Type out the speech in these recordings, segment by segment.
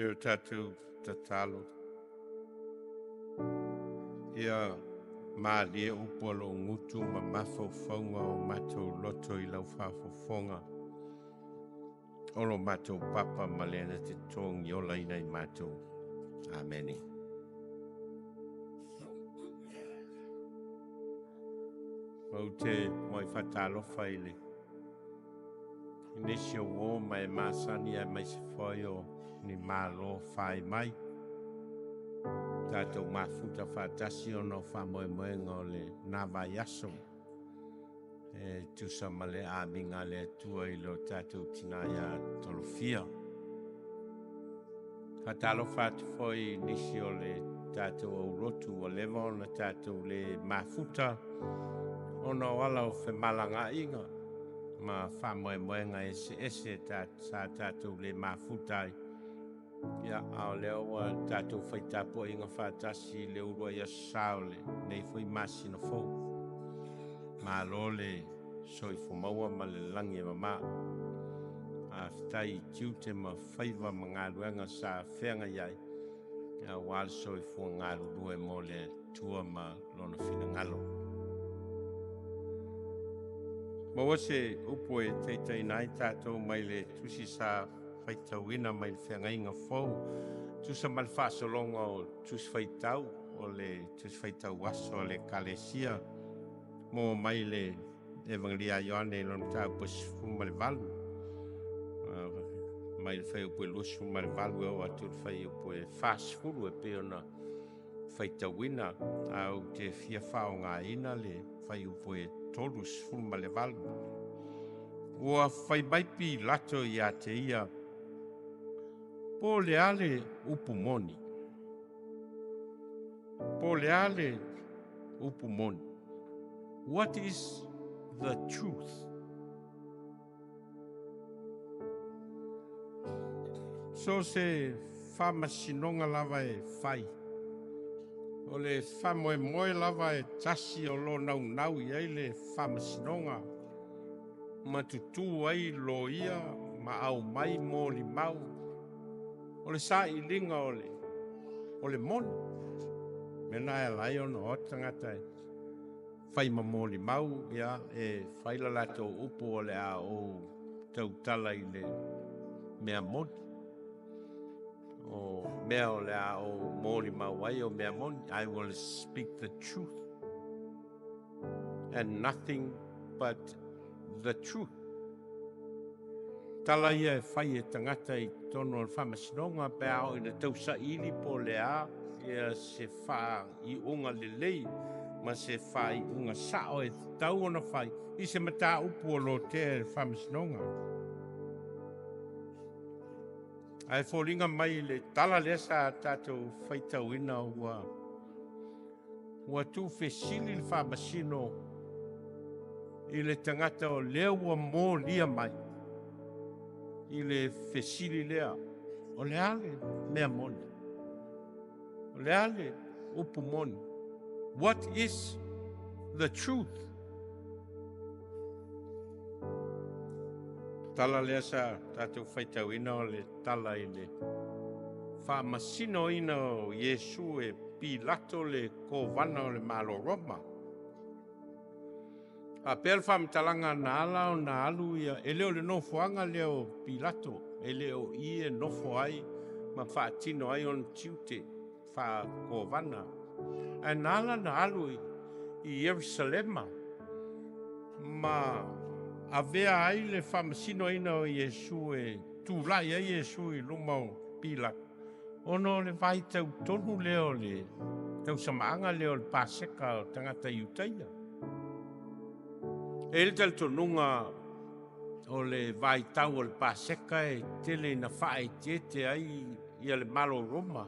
Leo tātou tatalo. Ia maalia upolo ngutu ma mafaufaunga o Manatu Lotu I lau fafofonga. Olo Manatu papa ma lena te tongi ola ina I Manatu. Ameni. Mau te moi whatalofa ile. Inesio o mai masani ai mai se foi o ni malo fai mai. Tātou mafuta whatasi o no whamoemoenga o le Nove yaso. Tusa male a minga le tua I lo tātou tinaia tolofia. Hatalo whatu foi nisi o le tātou au rotu o lewa o na tātou le mafuta. Ono wala o whe malanga inga. Ma whamoemoenga ese tātou le mafutai. Ia ao leo wa tātou whaitapo inga whatasi le urua ia saole. Nei fui masina fau. Ma lole soi fumaua ma le langi mama. A whtai kiute ma whaiva ma ngā ruenga sa whenga iai. Ia wale soi fua ngā rurue mo le tua ma lona whina ngalo. Ma wase upo e teitei nai tātou mai le tusi sa whaitauina mai le whenga inga fau. Tusa mal whasolonga o tusi whaitau o le tusi whaitau aso o le kalesia. Mo mai le evangelia Ioane lon tāu pasifu ma le valu. Mai le whai upo e lusu ma le valu au atu le whai upo e whasfuru e peona whaitauina. Au te fia whao ngā ina le whai upo e tolus fulu ma le valu. Ua whai mai Pilato I a te ia. Po le ale upu moni. Po le ale upu moni. What is the truth? So se whamasinonga lava e whai. O le whamoe lava e tasi o lo nau I le whamasinonga. Matutu ai lo ia ma au mai mo li mau. O le sa I linga o le moni. Mena e lai ono o tangata e. Whai ma mo li mau ia e whaila lato upo o le a o tautala I le mea moni. O mea o le a o mo li mau ai o mea moni. I will speak the truth. And nothing but the truth. Tala ia e whai e tangata I tono o whamasinonga pe ao I le tausa ili po le a ia se wha I unga le lei ma se wha I unga sao e tau ona whai I se mata upu o lo te whamasinonga. Ai fōringa mai le tala lesa tātou whaitauina ua tu whesili le whamasino I le tangata o lea ua mō lia mai. I le whesili lea. O le ale mea moni. O le ale upu moni. What is the truth? Tala lea sa tātou whaitauina o le tala I le whamasino ina o Iesu e Pilato le kovana o le malo Roma. A pel whamtalanga na ala o na alu ia e leo le nofoanga leo Pilato e leo I e nofo ai ma whaatino ai on tiute wha kovana. E na ala na alu I Jerusalema ma avea ai le whamasino ina o Iesu e tūlai ai Iesu I luma o Pilato. Ono le vai tau tonu leo le tau samaanga leo le paseka o tangata Iutaia. E le tal tonunga o le vai tau o le paseka e tele na whae tiete ai ia le malo Roma.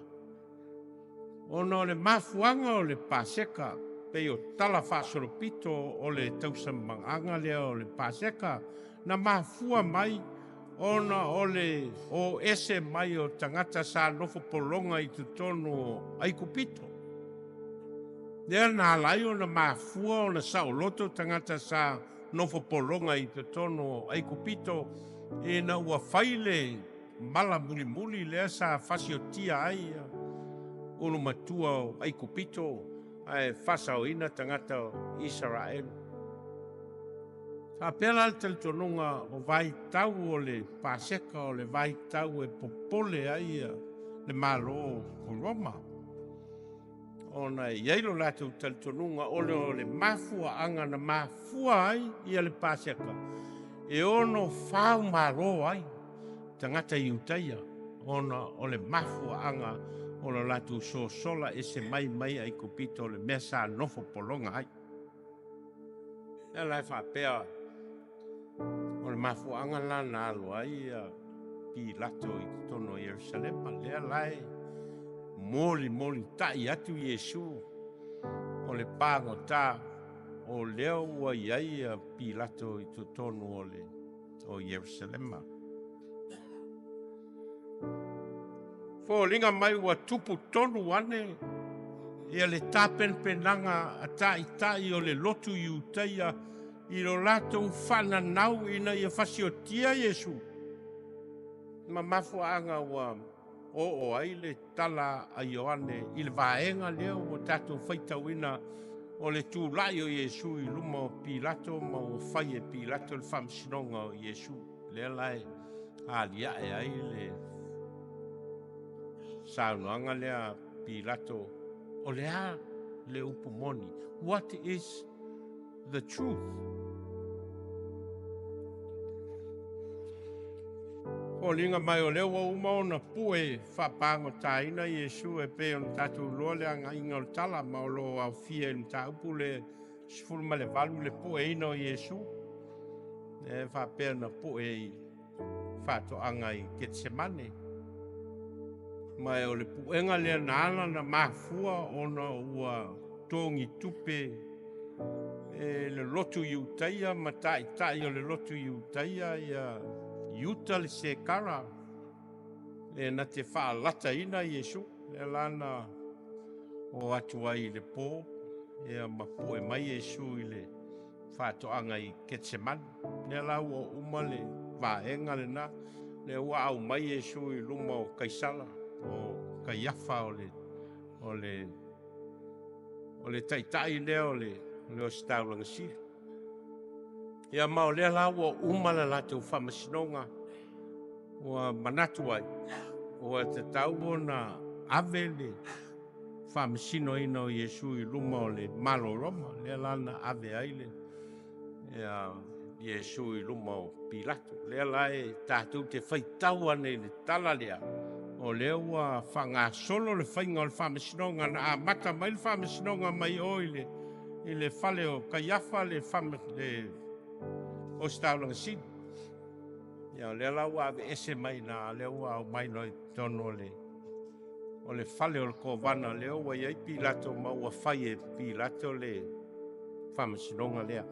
Ono le mafuanga o le paseka pe o tala whasoropito o le tau samaanga leo o le paseka na mafua mai ona o ese mai o tangata sa nofo polonga I tutono ai kupito. Lea na lai o na mafua o na sauloto tangata sa nofo polonga I tutono ai kupito e na ua whaile mala muli lea sa fasiotia ai ulu matua o ai kupito ai fasaoina tangata o Israel. Apela al teltonunga o vai tau o le paseka o le vai tau e popole ai le malo o Roma. Ona iailo latu teltonunga o le mafua anga na mafua ai ia le paseka. E ono fau malo ai tangata Iutaia. Ona o le mafua anga o le latu sola e se mai ai kupito le mesa nofo polonga ai. E lai whapea o le mafuanga la na alo ai Pilato i tono Jerusalema lea lai moli tai atu Iesu o le pangota o leo ua iai Pilato i tono o Jerusalema. Fo linga mai ua tupu tonu ane ia le tapen penanga a tai o le lotu Iutaia i lo latou whananau ina ia fasiotia Iesu. Ma mafuanga ua o ai le tala a Ioane i le vaenga leo o tatou whaitauina o le tūlai o Iesu i luma o Pilato ma o whai e Pilato le whamsinonga o Iesu. Lea lai alia e ai le saunoanga lea Pilato o lea le upu moni. What is the truth? O linga mai o leo o uma ona pue whapango taina Iesu e pe on tatu loa le anga inga o tala ma o lo au fia in taupu le sifuru ma le valu le pue ina o Iesu. E whapea na pue i whato anga i Getsemane. Mai o le puenga lea na ala na mafua ona ua tongi tupe e le lotu Iutaia ma tai o le lotu Iutaia ia Iuta le sekara e na te whaalata ina Iesu e lana o atu ai le pō e a mapu e mai Iesu i le whātoanga i Getsemane e lau o uma le vaenga le na le ua au mai Iesu i luma o kaisala o kaiafa o le taitai lea o le o staulanga si. Ia mao lea lau o uma la latu whamasinonga o manatu ai o te tau o na ave le whamasino ina o Iesu i luma o le malo Roma lea lana ave aile ia Iesu i luma o Pilato lea lai tātou te whaitau ane le tala lea o lea ua whanga solo le whainga o le whamasinonga na a mata mai le whamasinonga mai o i le whale o kaiafa le o staulanga si. Ia lea lau ave ese mai na lea ua au mai noi tono o le whale o le kovana lea ua iai Pilato ma ua whai e Pilato le whamasinonga lea.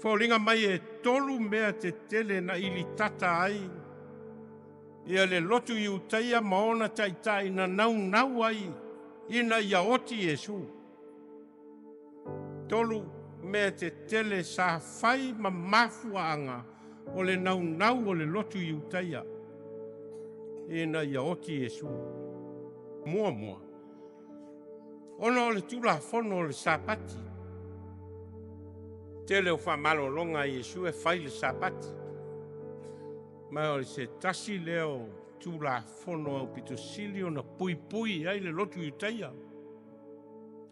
Fōlinga mai e tolu mea te tele na ili tata ai. Ia le lotu Iutaia maona taitai na nau ai ina ia oti Iesu. Tolu mea te tele sa whai ma mafuanga o le nau o le lotu Iutaia. Ina ia oti Iesu. Mua. Ona o le tula fono o le sapati. Tele o whamalo longa Iesu e whai le sapati. Ma o le se tasi leo tula fono au pitosili o na pui ai le lotu Iutaia.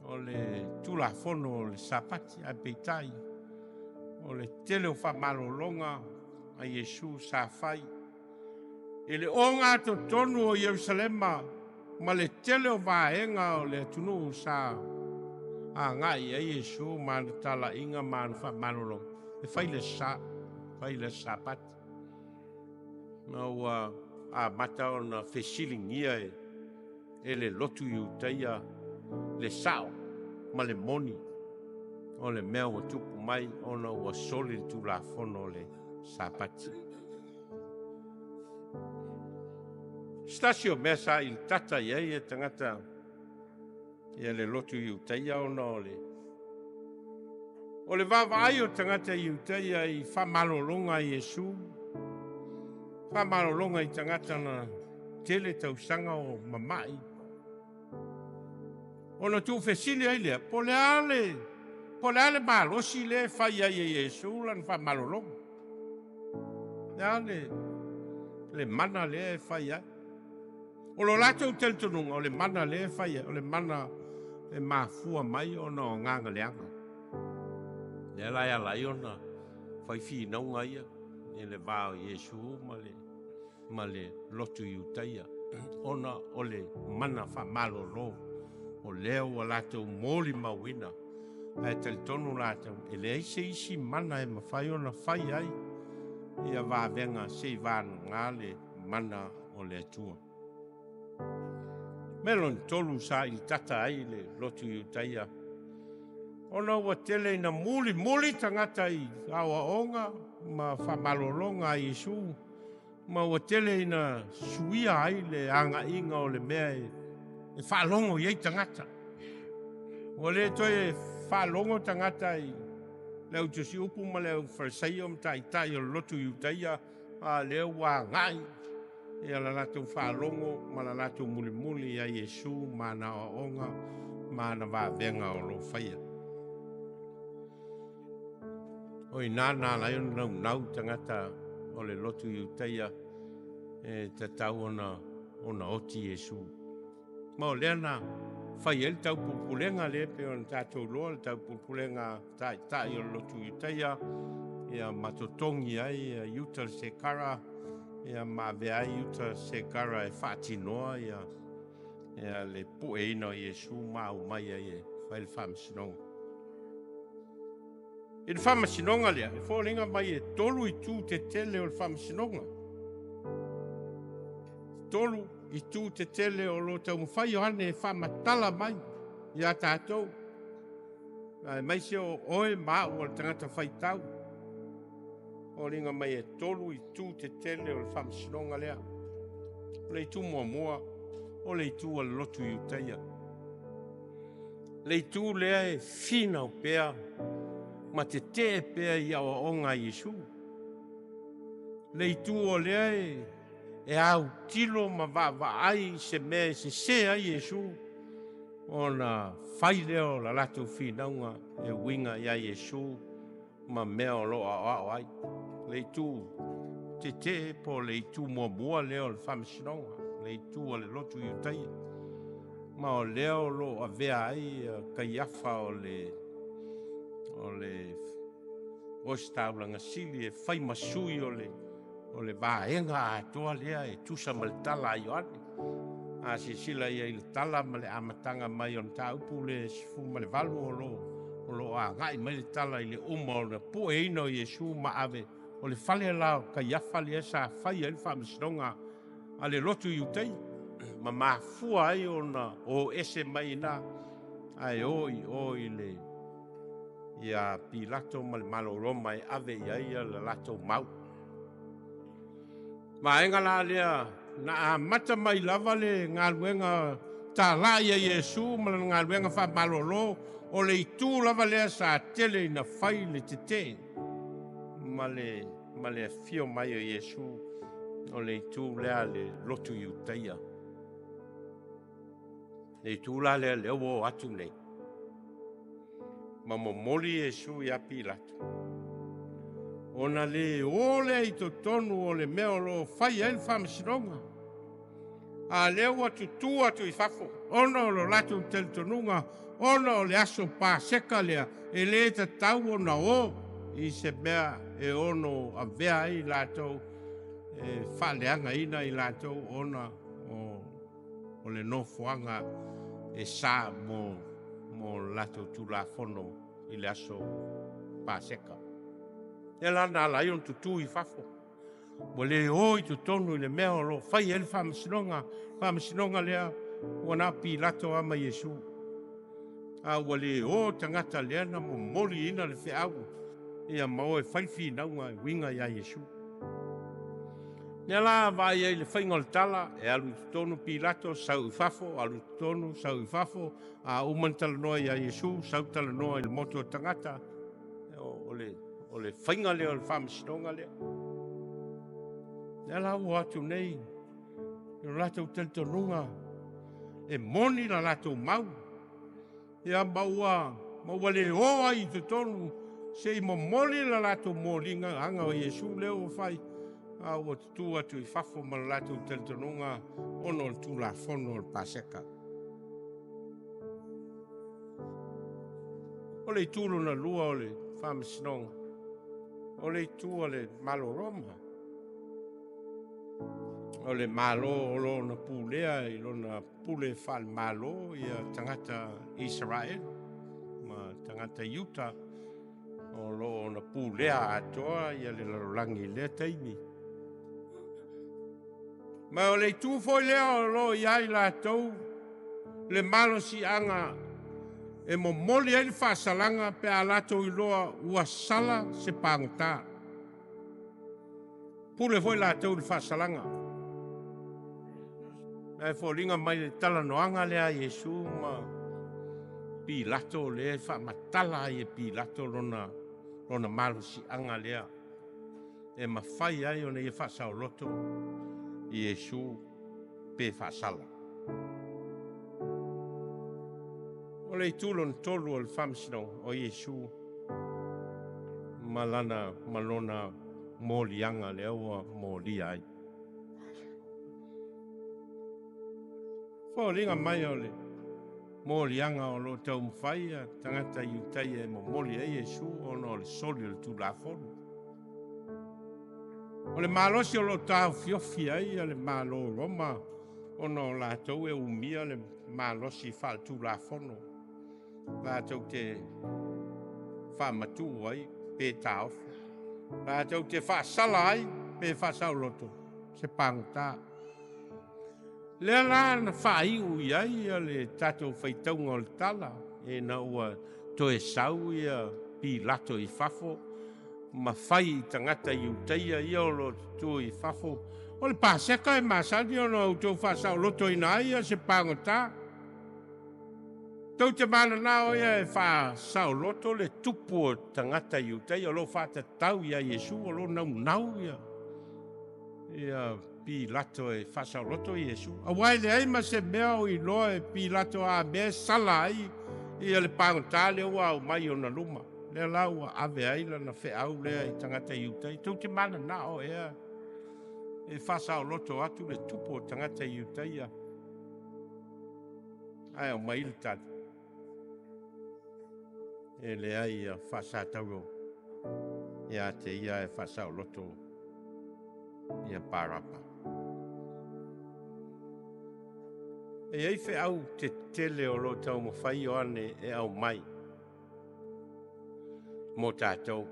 O le tula fono o le sapati a peitai. O le tele o whamalo longa a Iesu sa whai. E le onga to tonu o Jerusalema ma le tele o vaenga o le tunu sa a ngai a Iesu ma le tala inga ma le whamalo longa. E whai le sapati. Ma ua a mata o na whesilingia e le lotu Iutaia le sao ma le moni o le mea o tupu mai o na ua soli tu la fono le sapati. Stasio mea sa il tata iei e tangata ia le lotu Iutaia o na o le vavai o tangata Iutaia i whamalolonga Iesu whamalolonga I tangata na tele tausanga o mamai. Ona tu fesili ai lea, po le ale malosi le whai ai e Iesu lan whamalolonga. Le ale, le mana le e whai ai. O lo lato teltonunga, o le mana le e whai ai, o le mana e mafua mai o no nganga leanga. Le lai alai ona whai whi naunga ia, e le vāo Iesu ma le lotu Iutaia. Ona o le mana whamalolo, o leo a lato moli mawina. Ai teltonu lato, e le isi mana e mawhai ona whai ai. Ia vāvenga se vānu ngā le mana o le atua. Melon tolu sa il tata ai le lotu Iutaia. Ona ua tele ina muli tangata I awa onga ma whamalolonga I Iesu. Ma ua tele ina suia ai le anga inga o le mea e whalongo iei tangata. Ua le toi e whalongo tangata I leu tusi upu ma leu wharisaiom tai o lotu Iutaia a leu wā ngai. Ia la lato whalongo ma la lato muli a Iesu ma na onga ma na vāvenga o lo whaia. Oi nāna lai nau tangata o le lotu Iutaia e te tau ona oti Iesu. Ma o lea na whai el tau pupulenga le pe on tātou loa le tau pupulenga tai o lotu Iutaia ia matotongi ai Iuta se kara ia mawe ai Iuta se kara e whaatinoa ia le pueina o Iesu mau mai ai e whai le whamasinonga. I le whamasinonga lea, e whōringa mai e tolu I tū te tele o le whamasinonga. Tolu I tū te tele o lo tau mwhai Ioane e whamatala mai I a tātou. Mai se o oe maa o le tangata whai tau. O ringa mai e tolu I tū te tele o le whamasinonga lea. O le tū mua, o le tū o le lotu Iutaia. Le tū lea e whina o pēa. Ma te te pēa I awa onga Iesu. Le tū o lea e au tilo ma va ai se mea se ai Iesu. Ona whai leo la lato whinaunga e winga ia Iesu ma mea o loa ai. Le tū te po le tū mua leo le whamasinonga. Le tū o le lotu Iutaia. Ma o leo lo a vea ai kai awha o le ostaulanga sili e whai masui o le vāenga atoa lea e tusa ma le tala Ioane. A se sila ia I le tala ma le amatanga mai on taupu le sifu ma le valu o lo a ngai mai le tala I le uma o le pueina o Iesu ma ave o le whale lao kai awha lea sa whai ai le whamasinonga a le lotu Iutaia. Ma mafua ai o ese mai na ai oi le ia Pilato ma le maloroma e ave ia le lato mau. Ma enga la lea na mata mai lava le ngaluenga ta la ia Iesu ma le ngaluenga wha malolo o le itu lava lea sa tele ina whai le tete ma le fio mai o Iesu o le itu lea le lotu Iutaia. Le itu la lea leo o atu nei. Ma momoli Iesu ia Pilato. Ona le ole I to tonu o le mea o lo whai ai le whamasinonga. A leo atu tu atu I fafo. Ona o lo lato teltonunga. Ona o le aso pāseka lea. E le ta tau ona o. I se mea e ono a vea ai lato. E whaleanga ina I lato. Ona o le nofoanga e sa mo lato tu la fono I le aso pāseka. E lana la ion tutu I fafo. Mo le oi tu tonu I le mea o lo whai ele whamasinonga lea wana Pilato ama Iesu. A wale o tangata lea na mo mori ina le whiau. Ia mau e whaiwhi naunga I winga ia Iesu. Nea la vai e le whainga o le tala e alu tonu Pilato sau I fafo, alu tonu sau I fafo. A umantala noa ia Iesu, sau tala noa I le moto tangata. O le whainga leo le whamasinonga lea. E lau atu nei, e latou teltonunga, e moni la latou mau. Ia maua le oa i te tonu, se i momoli la latou molinga, anga o Iesu leo fai. A ua tutu atu i fafo ma la latou teltonunga, ono le tu la fono le paseka. O le tulu na lua o le whamasinonga. O le tua le malo roma. O le malo o lo na pulea i lo na pule whal malo i a tangata Israel. Ma tangata Iutaia. O lo na pulea atoa i a le larolangi lea taimi. Ma o le tu foi lea o lo i ai latou. Le malo si anga e mo moli ai whasalanga pe a latou iloa ua sala se pangota. Pule foi latou le whasalanga. E fōringa mai le tala noanga lea Iesu ma Pilato le whamatala i e Pilato lona malo si anga lea. E mawhai ai o ne e whasau loto i Iesu pe whasala. O le tūlon tolu o le whamsino o Iesu malana malona mōlianga le aua mōli ai. Fōringa mai o le mōlianga o lo tau mwhaia tangata Iutaia e mōli ai Iesu ono le soli o le tūlafonu. O le malosi o lo tau fiofi ai a le malo roma ono latou e umia le malosi whal tūlafonu. Latou te whamatu ai pe taofa. Latou te whasala ai pe whasau loto se pangota. Lea la na whaiu i ai a le tatou whaitaunga o le tala e na ua toe sau i a Pilato i fafo ma whai tangata Iutaia i o lo tu i fafo. O le paseka e masani o no tau whasau loto i na ai a se pangota. Tau te mana nao ia e whasau loto le tupu o tangata Iutaia o lo whatatau i a Iesu o lo nau ia. Ia Pilato e whasau loto i Iesu. A waile ai ma se mea o iloa e Pilato a mea sala ai i le pangota le ua au mai o na luma. Le lau ave ai la na whe au lea i tangata Iutaia. Tau te mana nao ea e whasau loto atu le tupu o tangata Iutaia. Ai au mai le tatu. E le ai a whasatau ia te ia e whasau loto ia parapa. E ei whe au te tele o lo tau mo whai Ioane e au mai. Mo tātou.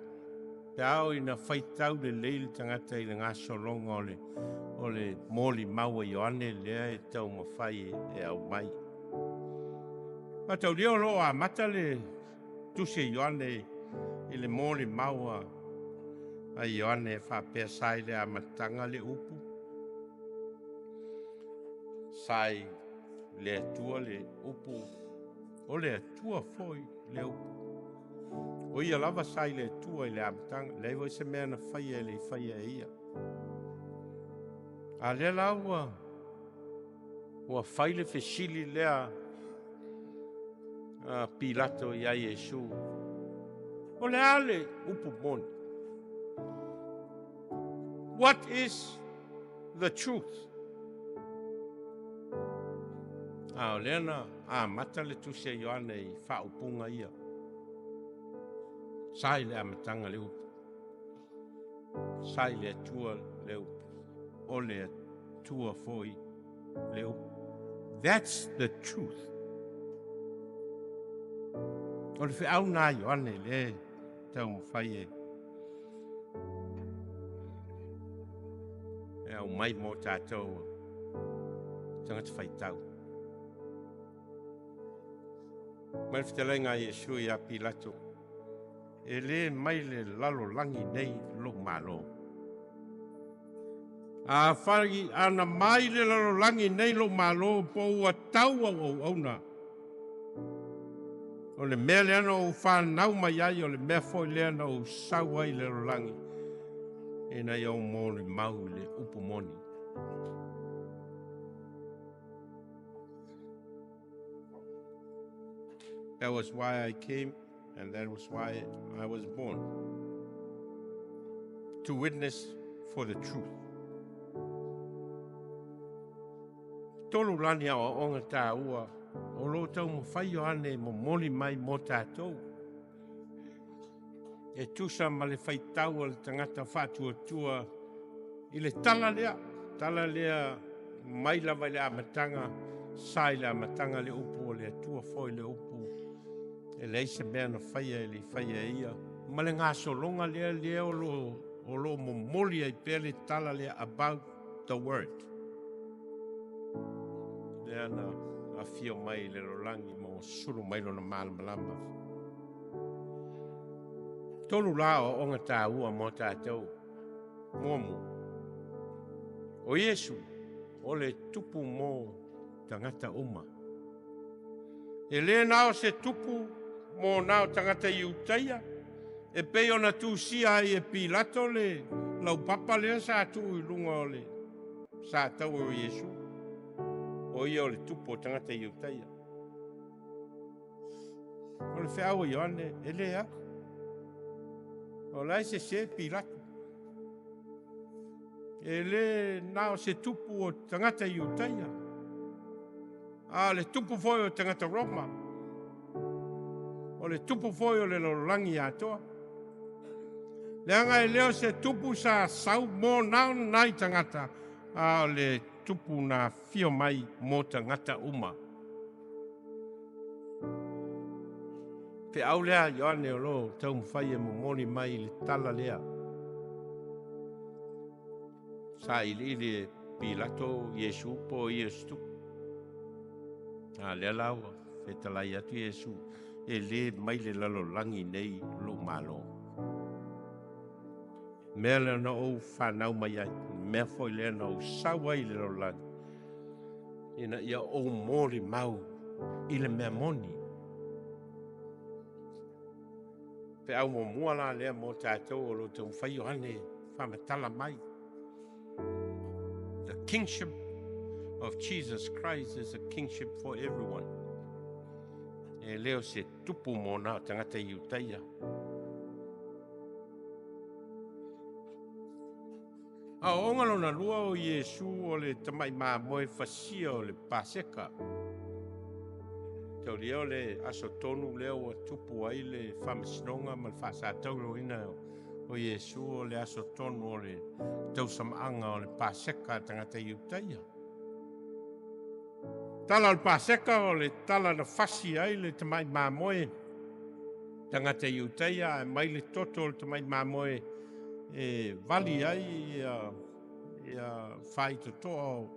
Te au ina whaitau le leili tangata i le ngā solonga o le mōli maua Ioane lea e tau mo whai e au mai. Ma tau leo lo a mata le tuse Ioane i le mōli maua a Ioane whapea sai le a matanga le upu. Sai le atua le upu. O le atua foi le upu. O ia lava sai le atua i le amatanga. Le iwa se mea na whaia le whaia ia. A le laua ua whaile whesili lea Pilato i a Iesu. O le ale upu moni. What is the truth? O leana a mata le tuse Ioane i whaupunga ia. Sai le amatanga le upu. Sai le atua le upu. O le atua foi le upu. That's the truth. O le whiau nā Ioane le tau mwhai e. E au mai mō tātou tangata whaitau. Mai whitalenga Iesu i a Pilato. E le mai le lalo langi nei lo malo. A whari ana mai le lalo langi nei lo malo po ua tau au auna. O le mea le ana o whanau mai ai o le mea foi le ana o sau ai le rolangi. ina iau moli mau le upu moni. That was why I came, and that was why I was born. To witness for the truth. Tolu lani a o onga tā ua, o lo tau mo whai Ioane mo moli mai mo tātou. E tusa ma le whai tau al tangata whātua tua i le tala lea mai lava le amatanga, sai le amatanga le upu o le atua foi le upu. E le isa mea na whaia e le whaia ia. Ma le ngā solonga lea o lo mo moli ai pele tala lea about the word. Lea na a fio mai le rolangi mo suru mai lo na malamalama. Tolu la o onga tā ua mo tātou. Momu. O Iesu, o le tupu mo tangata uma. E le nao se tupu mo nao tangata Iutaia. E pei ona tūsia ai e Pilato le lau papa lea sa tu i lunga o le sa tau o Iesu. O ia o le tupu o tangata Iutaia. O le whea o Ioane, e le aku. O lai se Pilato. E le nao se tupu o tangata Iutaia. A le tupu foi o tangata Roma. O le tupu foi o le lolangi atoa. Le anga e leo se tupu sa sau mo nao nai tangata. A le tupu na fio mai mo tangata uma. Pe au lea Ioane o lo tau mwhai e mo moni mai le tala lea. Sa ili Pilato Iesu po Iesu. A lea laua, whetalai atu Iesu. E le mai le lalo langi nei lo malo. Mea lea na o whanau mai ai. Mea foi lea na o sawai le lalo langi. Ina ia o mori mau i le mea moni. Pe au mo mua la lea mo tātou o lo te mwhai Ioane whamatala mai. The kingship of Jesus Christ is a kingship for everyone. E leo se tupu mo na tangata Iutaia. A ongalo na lua o Iesu o le tamai maa moe fasia o le paseka. Tau leo le aso tonu leo a tupu ai le whamasinonga ma le whaasatau lo ina o Iesu o le aso tonu o le tausamaanga o le paseka tangata Iutaia. Tala o le paseka o le tala na fasi ai le tamai maa moe tangata Iutaia e mai le toto o le tamai maa moe e vali ai ia whai totoa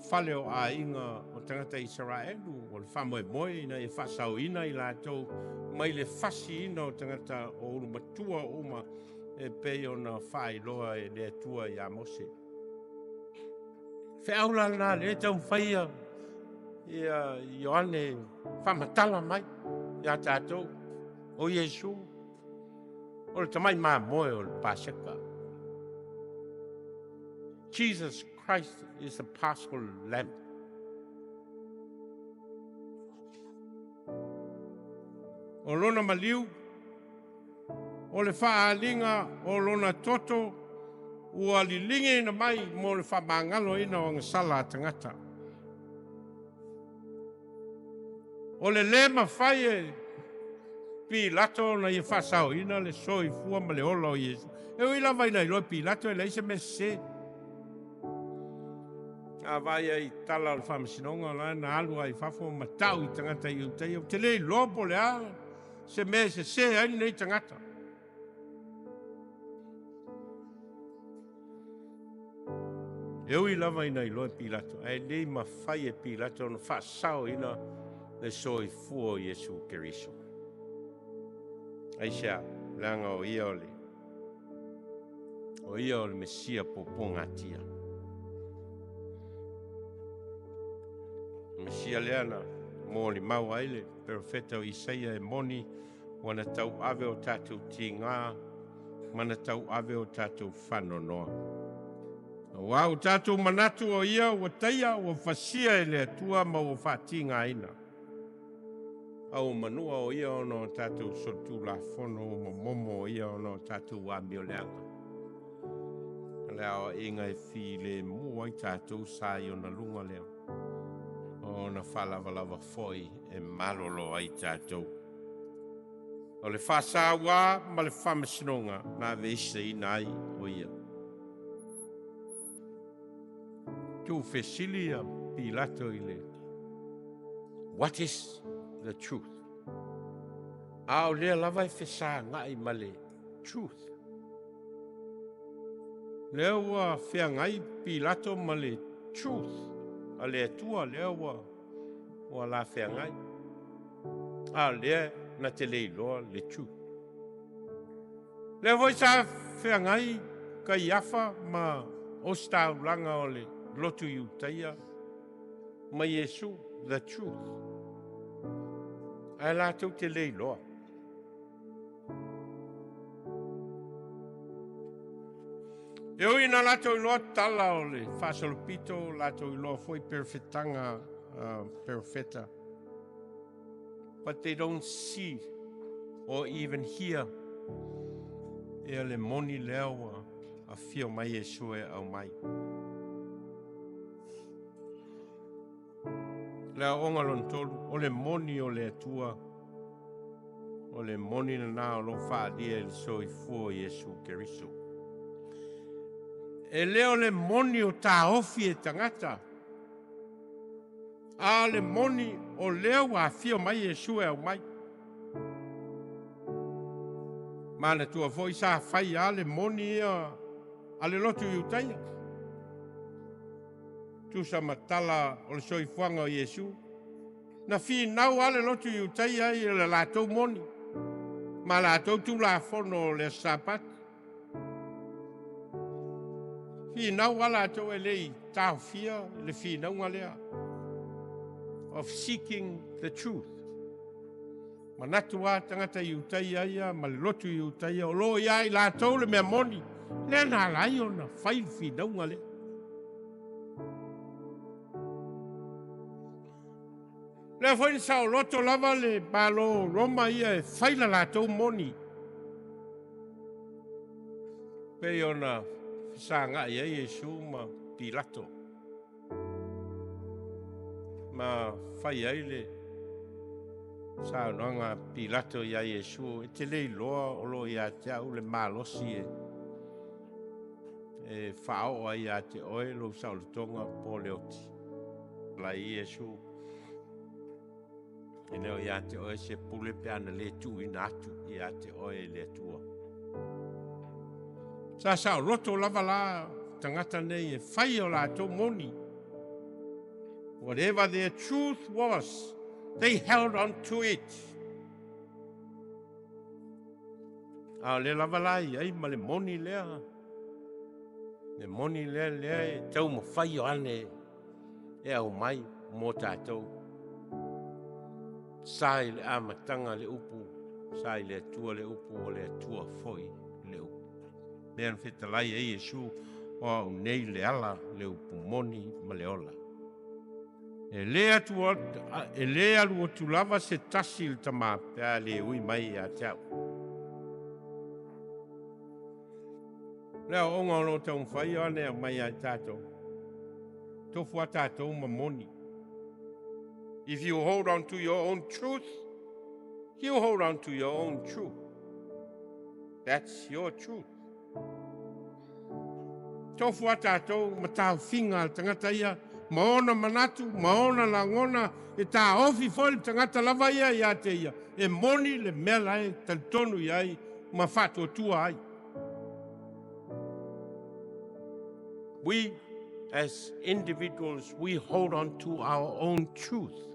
fale o a inga o tangata Israelu o le whamoe moe ina e whasau ina i latou mai le fasi ina o tangata o Matua uma e pei o na whai loa e le atua i a Mose. Whiaula na le tau whaia ia Ioane whamatala mai ia tātou o Iesu o le tamai maa moe o le Paseka. Jesus Christ is the Paschal Lamb. O lona maliu, o le whaalinga o lona toto, ua lilinge na mai mo le whamangalo ina o sala tangata. O le lema whai e Pilato na i whasao ina le soi fua ma le ola o Iesu. E uila vai na ilo Pilato e leise me se. A vai ai tala o whamasinonga la na alua i fafo matau i tangata Iutaia. Te lei lopo le a se me se ai nei tangata. E uila vai na ilo Pilato. E lei ma fai e Pilato na whasao ina le soi fua o Iesu Keriso. Aisha, langa o ia ole. O ia ole Mesia po pongatia. Mesia leana, mo li mau aile, profeta o Isaia e moni, wana tau ave o tātou ti ngā, mana tau ave o tātou whanonoa. Wau tātou manatu o ia o taia o whasia e le atua ma o whatinga ina. Au manua o ia ono tātou sotu la whono o momo o ia ono tātou wami o leanga. Leo inga e fi le mua i tātou sa i ona lunga leo. O na whalavalava foi e malolo ai tātou. O le whasawa ma le whamasinonga na veise ina ai o ia. Tu fesilia Pilato i le. What is the truth? Ao lea lava e whesa ngai ma le truth. Leo wa whea ngai Pilato ma le truth. A le atua leo wa la whea ngai. A lea na te leiloa le truth. Leo voi sa whea ngai ka iafa ma o staulanga o le lotu Iutaia ma Iesu, the truth. Ai latou te leiloa. Eo ina latou iloa tala o le whasolopito, latou iloa foi perfetanga, perfeta. But they don't see or even hear. Ea le moni leo a fio mai Iesu e au mai. Lea onga lon tolu, o le moni o le atua, o le moni na nā o lo whaadia e le soifua Iesu Keriso. E leo le moni o tā ofi e tangata. A le moni o leo a fio mai Iesu e au mai. Mana tua foi sa fai a le moni a le lotu Iutaia. Tu sa matala o le soifuanga o Iesu. Na fi nau ale lotu Iutaia i le latou moni. Ma latou tu la fono le sapat. Fi nau ala atou e lei tau fia le fi nau alea. Of seeking the truth. Manatu a tangata Iutaia ia, ma le lotu Iutaia o lo ia i latou le mea moni. Le na lai o na fai fi nau alea. Le foi ni sao loto lava le balo Roma ia e faila latou moni. Pe ona sanga ia Iesu ma Pilato. Ma fai ai le sa nanga Pilato ia Iesu e te lei loa o lo ia te au le malosi e fao ai ia te oe lo sao le tonga po leoti. La Iesu e leo ia te oe se pule pe ana le tu inatu ia te oe le tua. Sa sao roto lava la tangata nei e fai o la to moni. Whatever their truth was, they held on to it. A le lava lai ai ma le moni lea. Le moni lea e tau ma fai o ane e au mai mo tātou. Sai le amatanga le upu, sai le atua le upu o le atua foi le upu. Lean whetalai e Iesu o au nei le ala le upu moni ma le ola. E lea lua tu lava se tasi il tama pea le ui mai a te au. Lea onga ono tau mwhai ane a mai a tātou. Tofu a tātou ma moni. If you hold on to your own truth, you hold on to your own truth. That's your truth. Tofu a tātou ma tāu whinga tangata ia, maona manatu, maona langona, e tā ofi foi tangata lava ia ia te ia. E moni le mela e talitonu iai, ma whatua tua ai. We, as individuals, we hold on to our own truth.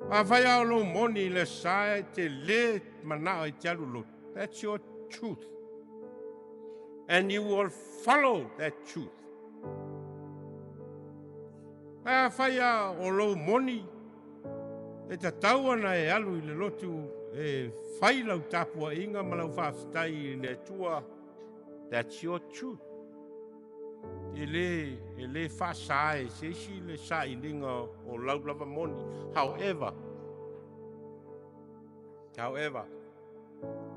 A whai lo moni le sae te le manao e te alulo. That's your truth. And you will follow that truth. A whai o lo moni e ta tauana e alu i le lotu e whai lau tapua inga ma lau whawhitai le tua. That's your truth. E le whasae, se si le sai linga o lau lava moni. However,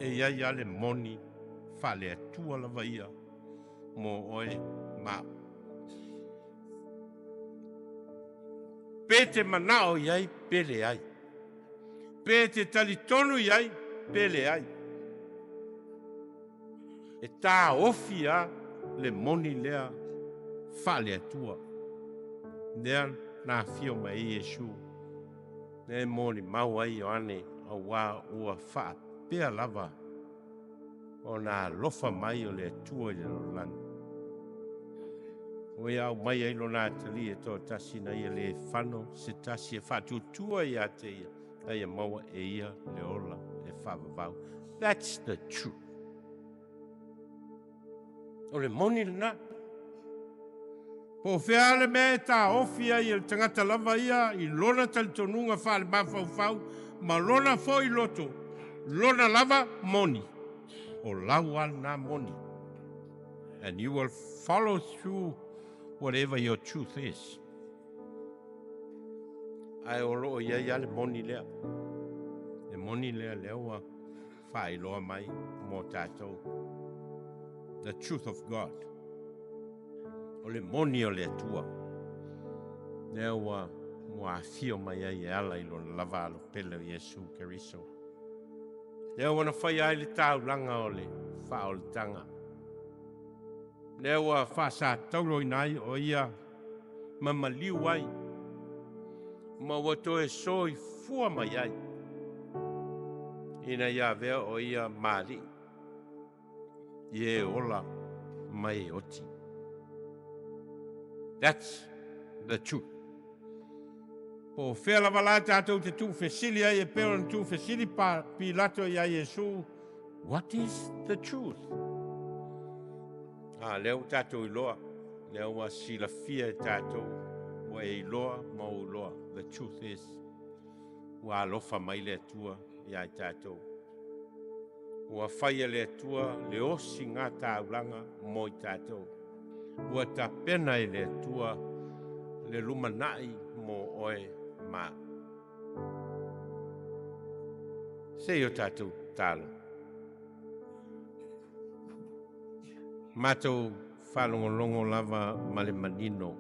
e ia le moni whale atua lava ia mo oe ma. Pete manao iai, pele ai. Pete talitonu iai, pele ai. E tā ofia le moni lea whale atua. Nea nā fio mai Iesu. Ne moni mau ai Ioane a wā ua wha pea lava. O nā lofa mai o le atua i le lolani. O ia au mai ai lo nā tali e tō tasi na ia le whano se tasi e whatutua i a te ia. Ai a maua e ia le ola e whavavau. That's the truth. O le moni le nā. Po whea le mea tā ofia i le tangata lava ia i lona talitonunga whale mawhau ma lona fo i loto. Lona lava moni. O laua na moni. And you will follow through whatever your truth is. Ai oro ia ia le moni lea. Le moni lea lewa whailoa mai mo tātou. The truth of God. O le moni o le atua. Lewa mua fio mai ai ala i lona lava alo pele o Iesu Keriso. Lewa na whai ai le taulanga o le whaolitanga. Lewa whasa tauro i nai o ia mamaliu ai. Ma wato e soi fua mai ai. Ina ia vea o ia mari. Ie ola mai oti. That's the truth. Po whea lava la tātou te tū whesili ai e pēro na tū whesili pa Pilato i a Iesu. What is the truth? Leo tātou iloa. Leo wa sila fia e tātou. Wa e iloa ma o iloa. The truth is. Wa alofa mai le atua i a tātou. Wa whaia le atua le osi ngā tāulanga mo i tātou. Ua ta pena i le atua le lumanai mo oe ma. Se o tātou tālo. Mātou whalongolongo lava ma le manino.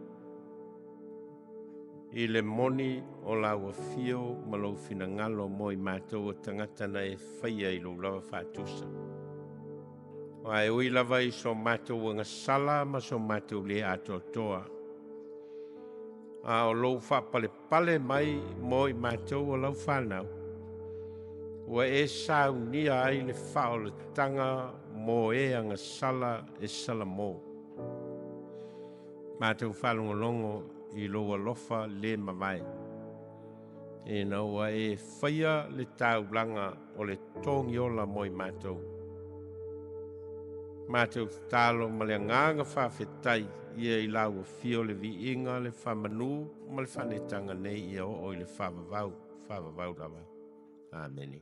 I le moni o laua fio ma lau finangalo mo i mātou o tangata na e whaia i lau lava whātusa. Ai ui lava i so mātou nga sala ma so mātou le ato toa. O lau whapale pale mai mo i mātou o lau whanau. Ua e saunia ai le whao le tanga mo e nga sala e sala mo. Mātou whalongolongo i loa lofa le mawai. E na ua e whaia le taulanga o le tongiola mo i mātou. Mātou tālo ma le nganga whawhetai ia i lau fio le vi inga le whamanu ma le whanetanga nei ia o le whawavau lava. Ameni.